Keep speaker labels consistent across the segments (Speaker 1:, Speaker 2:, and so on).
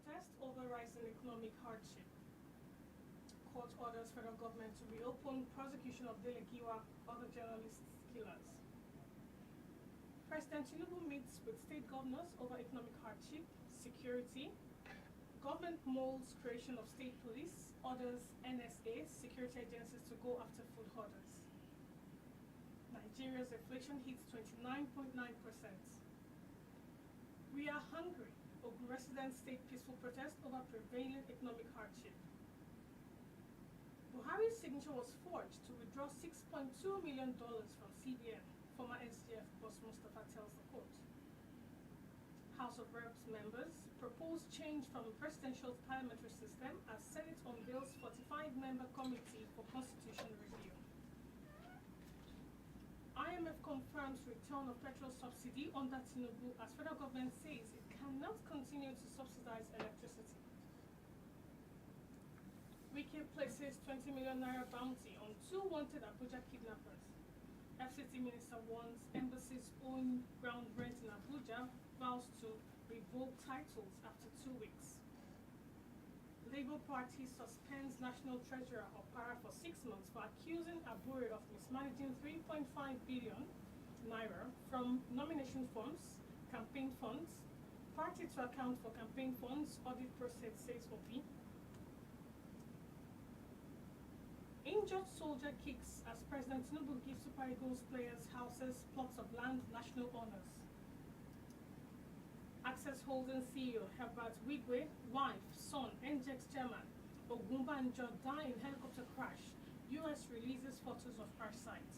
Speaker 1: protest over rising economic hardship. Court orders federal government to reopen prosecution of Delegiwa, other journalists' killers. President Tinubu meets with state governors over economic hardship, security. Government molds creation of state police, orders NSA, security agencies to go after food hoarders. Nigeria's inflation hits 29.9%. We are hungry. Ogun residents state peaceful protest over prevailing economic hardship. Buhari's signature was forged to withdraw $6.2 million from CBN, former SGF boss Mustafa tells the court. House of Reps members proposed change from a presidential parliamentary system as Senate unveils 45-member committee for constitution review. IMF confirms return of petrol subsidy under Tinubu as federal government says it cannot continue to subsidize electricity. Wike places 20 million naira bounty on 2 wanted Abuja kidnappers. FCT minister warns embassies own ground rent in Abuja, vows to revoke titles after 2 weeks. Labour Party suspends National Treasurer Opara for 6 months for accusing Abure of mismanaging 3.5 billion naira from nomination forms, campaign funds, party to account for campaign funds, audit process says OP. Injured soldier kicks as President Tinubu gives Super Eagles players houses, plots of land, national honors. Access Holding CEO Herbert Wigwe, wife, son, NGEX chairman, Ogunbanjo die in helicopter crash. US releases photos of crash sites.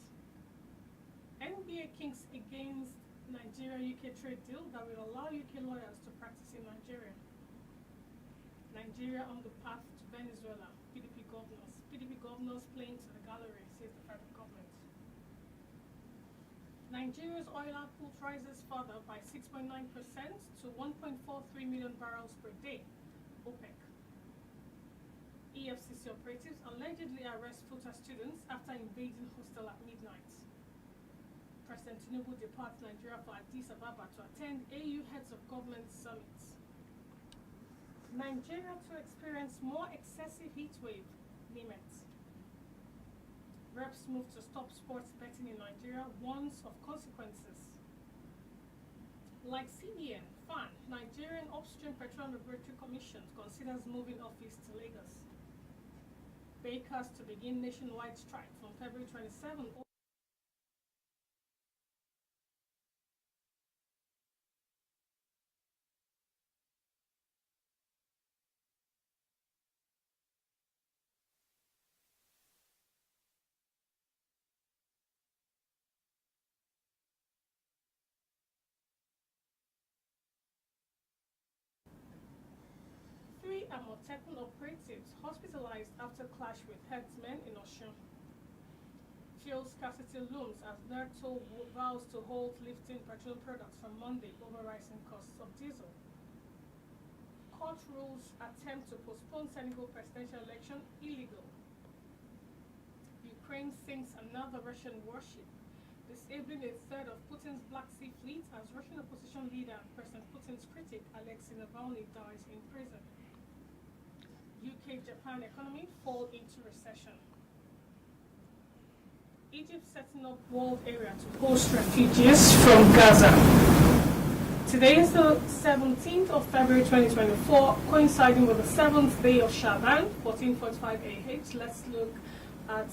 Speaker 1: NBA Kings against Nigeria-UK trade deal that will allow UK lawyers to practice in Nigeria. Nigeria on the path to Venezuela. PDP governors playing to the gallery, says the federal government. Nigeria's oil output rises further by 6.9% to 1.43 million barrels per day, OPEC. EFCC operatives allegedly arrest FUTA students after invading hostel at midnight. President Tinubu departs Nigeria for Addis Ababa to attend AU Heads of Government Summits. Nigeria to experience more excessive heat wave, NIMET. Reps move to stop sports betting in Nigeria, warns of consequences. Like CBN, FAN, Nigerian Upstream Petroleum Regulatory Commission considers moving office to Lagos. Bakers to begin nationwide strike from February 27. Three Amotekun operatives hospitalized after clash with herdsmen in Osun. Fuel scarcity looms as NERTO vows to hold lifting petroleum products from Monday over rising costs of diesel. Court rules attempt to postpone Senegal presidential election illegal. Ukraine sinks another Russian warship, disabling a third of Putin's Black Sea fleet as Russian opposition leader and President Putin's critic Alexei Navalny dies in prison. UK-Japan economy fall into recession. Egypt setting up walled area to host refugees from Gaza. Today is the 17th of February 2024, coinciding with the 7th day of Shaban, 1445 AH. Let's look at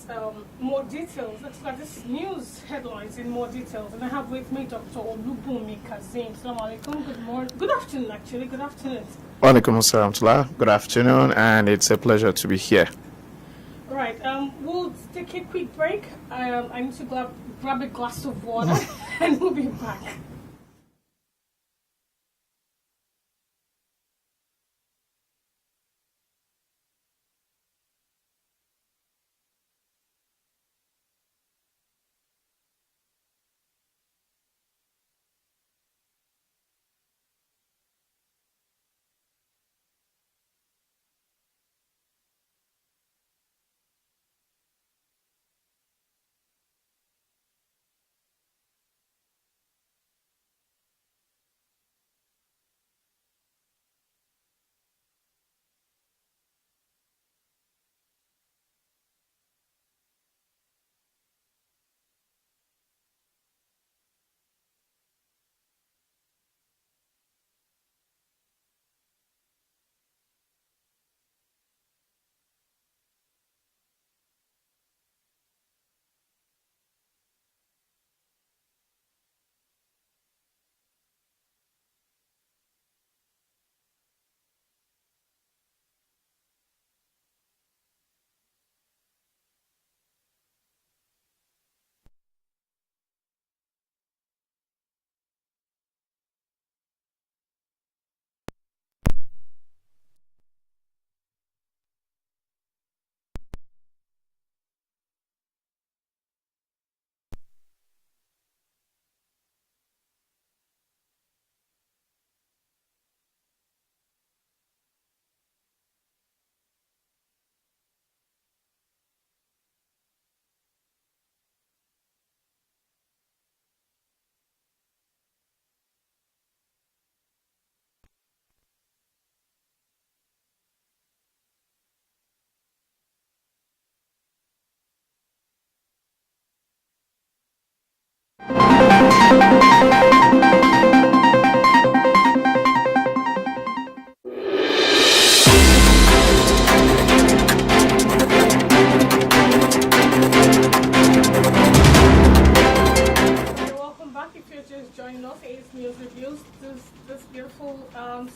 Speaker 1: more details. Let's look at this news headlines in more details. And I have with me Dr. OLUBUNMI KAZEEM. Assalamu alaikum. Good morning. Good afternoon, actually. Good afternoon.
Speaker 2: Walaikum assalam. Good afternoon, and it's a pleasure to be here.
Speaker 1: All right. We'll take a quick break. I need to grab a glass of water, and we'll be back.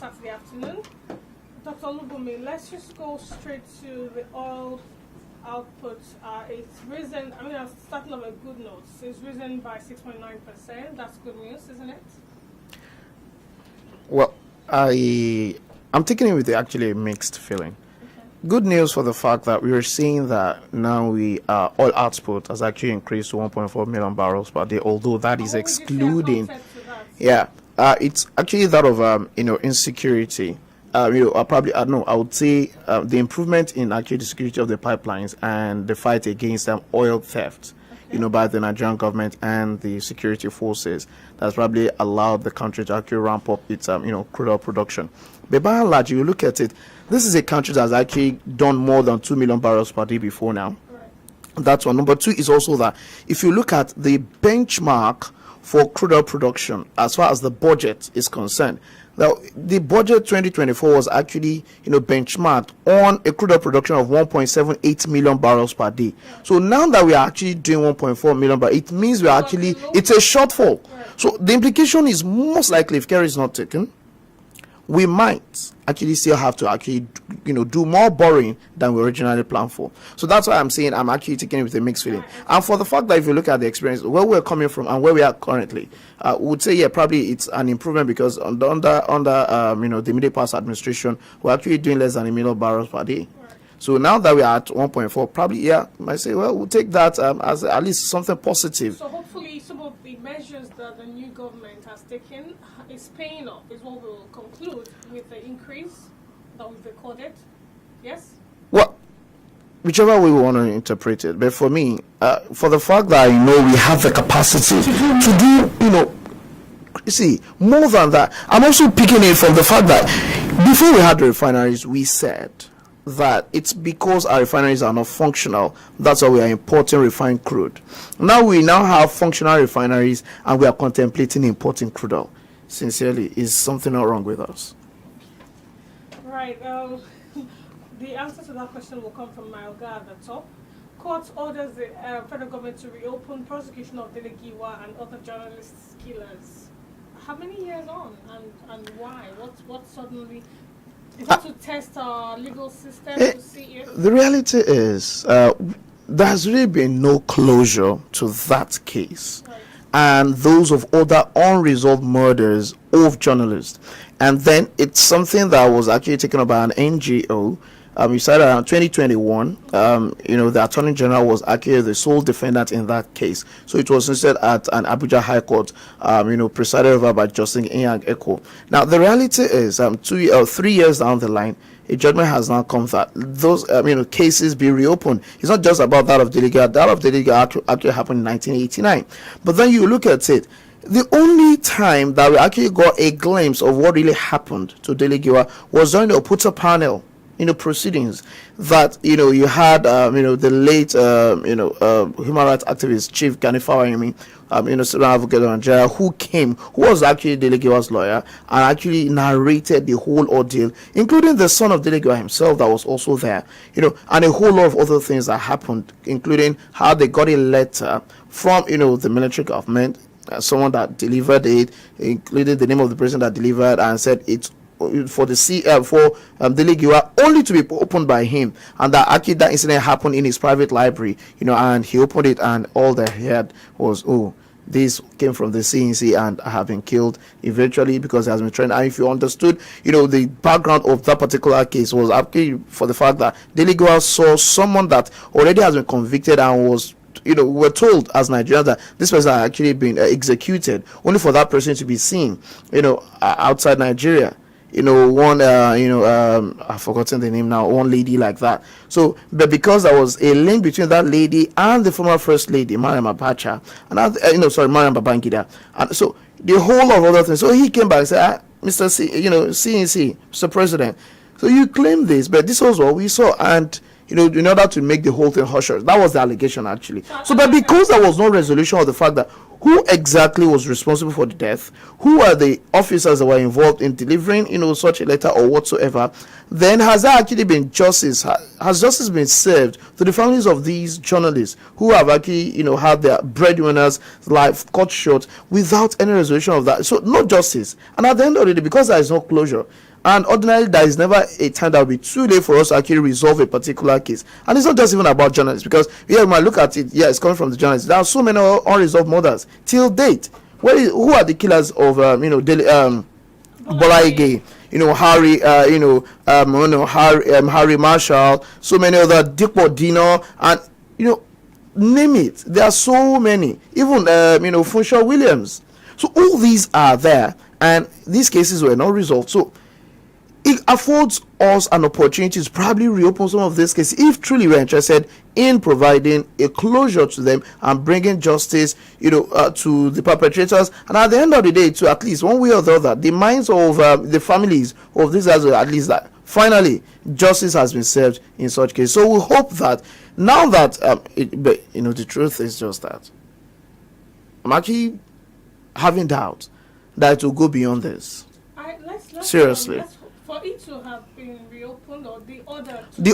Speaker 1: Saturday afternoon. Dr. OLUBUNMI, let's just go straight to the oil output. It's risen, I'm starting on a good note. It's risen by 6.9%. That's good news, isn't it?
Speaker 2: Well, I'm taking it with actually a mixed feeling. Good news for the fact that we are seeing that now oil output has actually increased to 1.4 million barrels per day, although that is excluding, it's actually that of insecurity. I would say the improvement in actually the security of the pipelines and the fight against oil theft, by the Nigerian government and the security forces, that's probably allowed the country to actually ramp up its crude oil production. But by and large, you look at it, this is a country that's actually done more than 2 million barrels per day before now.
Speaker 1: Right.
Speaker 2: That's one. Number two is also that if you look at the benchmark for crude oil production as far as the budget is concerned, now the budget 2024 was actually benchmarked on a crude oil production of 1.78 million barrels per day. So now that we are actually doing 1.4 million barrels, it means it's a shortfall. So the implication is most likely if care is not taken, we might actually still have to actually do more borrowing than we originally planned for. So that's why I'm saying I'm actually taking it with a mixed feeling. And for the fact that if you look at the experience where we're coming from and where we are currently, we would say probably it's an improvement, because under the immediate past administration, we're actually doing less than 1 million barrels per day. So now that we are at 1.4, probably might say, well, we'll take that as at least something positive.
Speaker 1: So hopefully some of the measures that the new government has taken is paying off, is what we'll conclude with the increase that we've recorded. Yes?
Speaker 2: Well, whichever way we want to interpret it. But for me, for the fact that I know we have the capacity to do, you see, more than that, I'm also picking it from the fact that before we had the refineries, we said that it's because our refineries are not functional, that's why we are importing refined crude. Now we have functional refineries and we are contemplating importing crude oil. Sincerely, is something not wrong with us?
Speaker 1: Right. The answer to that question will come from my Oga at the top. Court orders the federal government to reopen prosecution of Delegiwa and other journalists' killers. How many years on, and why? What suddenly? Is that to test our legal system to see if...
Speaker 2: The reality is, there has really been no closure to that case.
Speaker 1: Right.
Speaker 2: And those of other unresolved murders of journalists. And then it's something that was actually taken up by an NGO. We started around 2021. The Attorney General was actually the sole defendant in that case. So it was instead at an Abuja High Court, presided over by Justice Inyang Eko. Now, the reality is, 3 years down the line, a judgment has now come that those cases be reopened. It's not just about that of Delegiwa. That of Delegiwa actually happened in 1989. But then you look at it, the only time that we actually got a glimpse of what really happened to Delegiwa was during the Oputa panel proceedings that you had the late human rights activist Chief Gani Fawayemi, student advocate of Nigeria, who was actually Delegiwa's lawyer and actually narrated the whole ordeal, including the son of Delegiwa himself that was also there, and a whole lot of other things that happened, including how they got a letter from the military government, someone that delivered it, including the name of the person that delivered, and said it's for the Delegiwa only to be opened by him, and that actually that incident happened in his private library, and he opened it and all they heard was, oh, this came from the CNC and have been killed eventually because it has been trained. And if you understood, the background of that particular case was actually for the fact that Delegiwa saw someone that already has been convicted and was we were told as Nigerians that this person had actually been executed, only for that person to be seen outside Nigeria. I've forgotten the name now, one lady like that. So, but because there was a link between that lady and the former first lady, Mariam Abacha, and Mariam Babangida, and so the whole of other things. So he came back and said, Mr. CNC, Mr. President, so you claim this, but this was what we saw, and in order to make the whole thing hush, that was the allegation actually. So, but because there was no resolution of the fact that who exactly was responsible for the death, who are the officers that were involved in delivering, such a letter or whatsoever, then has there actually been justice? Has justice been served to the families of these journalists who have actually, had their breadwinners' life cut short without any resolution of that? So no justice. And at the end of the day, because there is no closure, And ordinarily, there is never a time that will be too late for us to actually resolve a particular case. And it's not just even about journalists, because you might look at it, it's coming from the journalists. There are so many unresolved murders till date. Who are the killers of Bola Ige, Harry Marshall, so many other, Dipo Dino, and name it. There are so many. Even Funshaw Williams. So all these are there, and these cases were not resolved. So it affords us an opportunity to probably reopen some of these cases if truly we're interested in providing a closure to them and bringing justice, to the perpetrators. And at the end of the day, to at least one way or the other, the minds of the families of these guys, at least that finally justice has been served in such case. So we hope that now that the truth is just that I'm actually having doubt that it will go beyond this. Seriously.
Speaker 1: For it to have been reopened, or the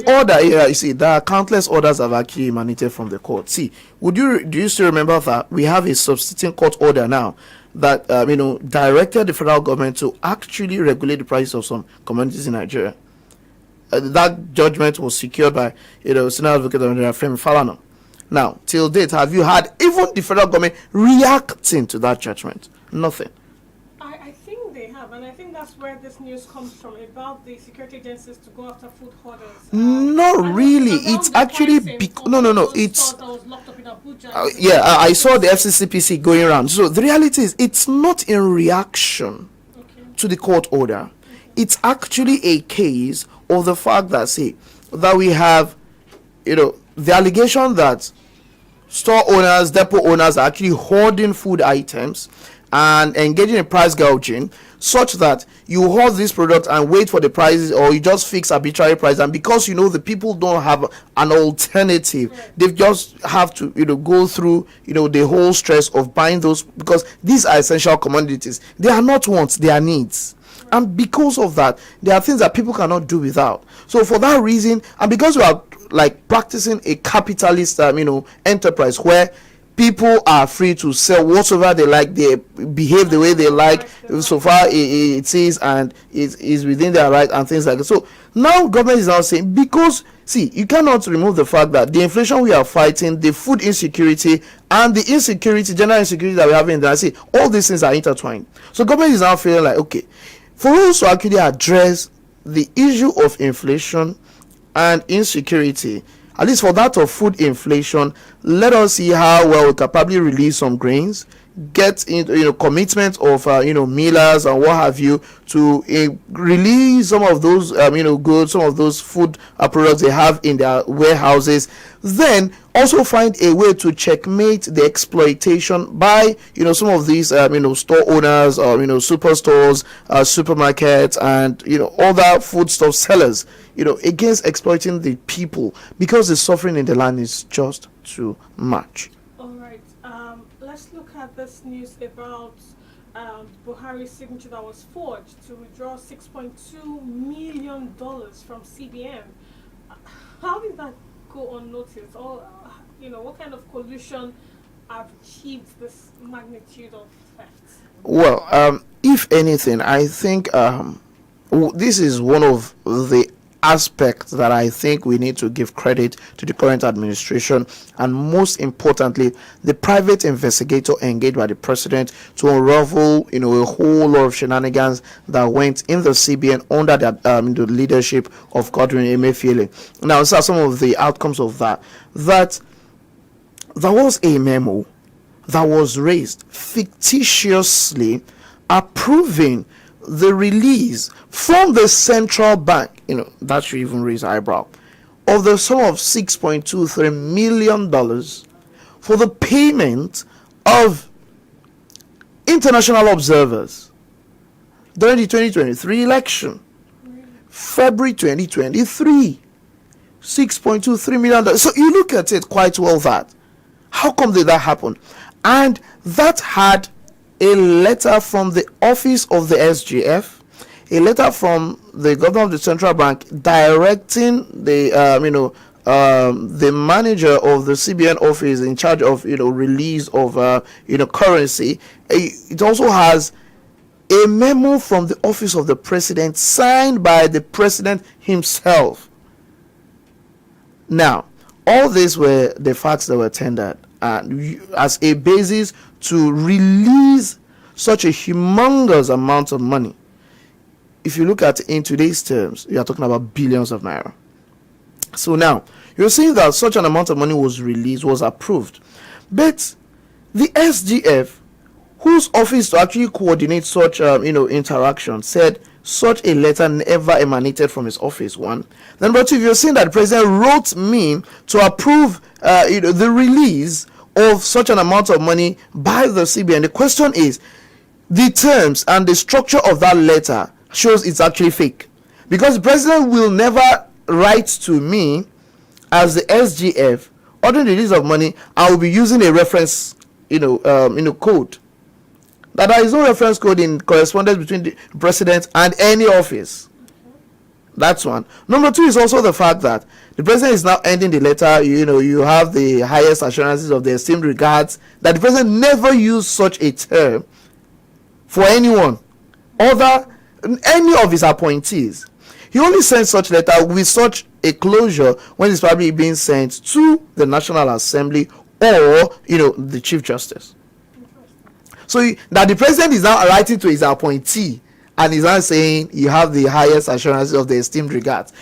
Speaker 1: order.
Speaker 2: You see, there are countless orders that have actually emanated from the court. See, do you still remember that we have a substituting court order now that directed the federal government to actually regulate the price of some commodities in Nigeria? That judgment was secured by Senior Advocate of Nigeria, Femi Falana. Now, till date, have you had even the federal government reacting to that judgment? Nothing.
Speaker 1: I think they have, and I think that's where this news comes from about the security agencies to go after food hoarders.
Speaker 2: Not really. It's actually It's I saw the FCCPC going around. So the reality is, it's not in reaction to the court order. It's actually a case of the fact that we have, the allegation that store owners, depot owners are actually hoarding food items and engaging in price gouging, such that you hoard this product and wait for the prices, or you just fix arbitrary price, and because the people don't have an alternative, they just have to go through the whole stress of buying those, because these are essential commodities. They are not wants, they are needs. And because of that, there are things that people cannot do without. So for that reason, and because we are practicing a capitalist enterprise where people are free to sell whatsoever they like, they behave the way they like, so far it is, and it is within their right and things like that. So now government is now saying, because you cannot remove the fact that the inflation we are fighting, the food insecurity, and the insecurity, general insecurity that we have in there, all these things are intertwined. So government is now feeling like, okay, for us to actually address the issue of inflation and insecurity, at least for that of food inflation, let us see how well we can probably release some grains, get into commitment of millers and what have you, to release some of those goods, some of those food products they have in their warehouses. Then also find a way to checkmate the exploitation by some of these store owners, or superstores, supermarkets, and other foodstuff sellers, against exploiting the people, because the suffering in the land is just too much.
Speaker 1: All right. Let's look at this news about Buhari's signature that was forged to withdraw $6.2 million from CBN. How did that go unnoticed? Or what kind of collusion achieved this magnitude of theft?
Speaker 2: Well, if anything, I think this is one of the aspects that I think we need to give credit to the current administration, and most importantly, the private investigator engaged by the president to unravel, a whole lot of shenanigans that went in the CBN under the leadership of Godwin Emefiele. Now, these are some of the outcomes of that. That there was a memo that was raised fictitiously approving the release from the central bank, that should even raise eyebrow, of the sum of $6.23 million for the payment of international observers during the 2023 election, February 2023. $6.23 million. So you look at it quite well, that how come did that happen? And that had a letter from the office of the SGF, a letter from the governor of the central bank directing the the manager of the CBN office in charge of release of currency. It also has a memo from the office of the president signed by the president himself. Now, all these were the facts that were tendered as a basis to release such a humongous amount of money. If you look at it in today's terms, you are talking about billions of naira. So now, you're saying that such an amount of money was released, was approved. But the SGF, whose office to actually coordinate such interaction, said such a letter never emanated from his office. One. Then, but if you're saying that the president wrote me to approve the release of such an amount of money by the CBN, the question is, the terms and the structure of that letter shows it's actually fake, because the president will never write to me as the SGF ordering the release of money. I will be using a reference code. That there is no reference code in correspondence between the president and any office. That's one. Number two is also the fact that the president is now ending the letter. You have the highest assurances of the esteemed regards, that the president never used such a term for anyone other any of his appointees. He only sent such letter with such a closure when it's probably being sent to the National Assembly or the Chief Justice. So that the president is now writing to his appointee and is now saying you have the highest assurances of the esteemed regards.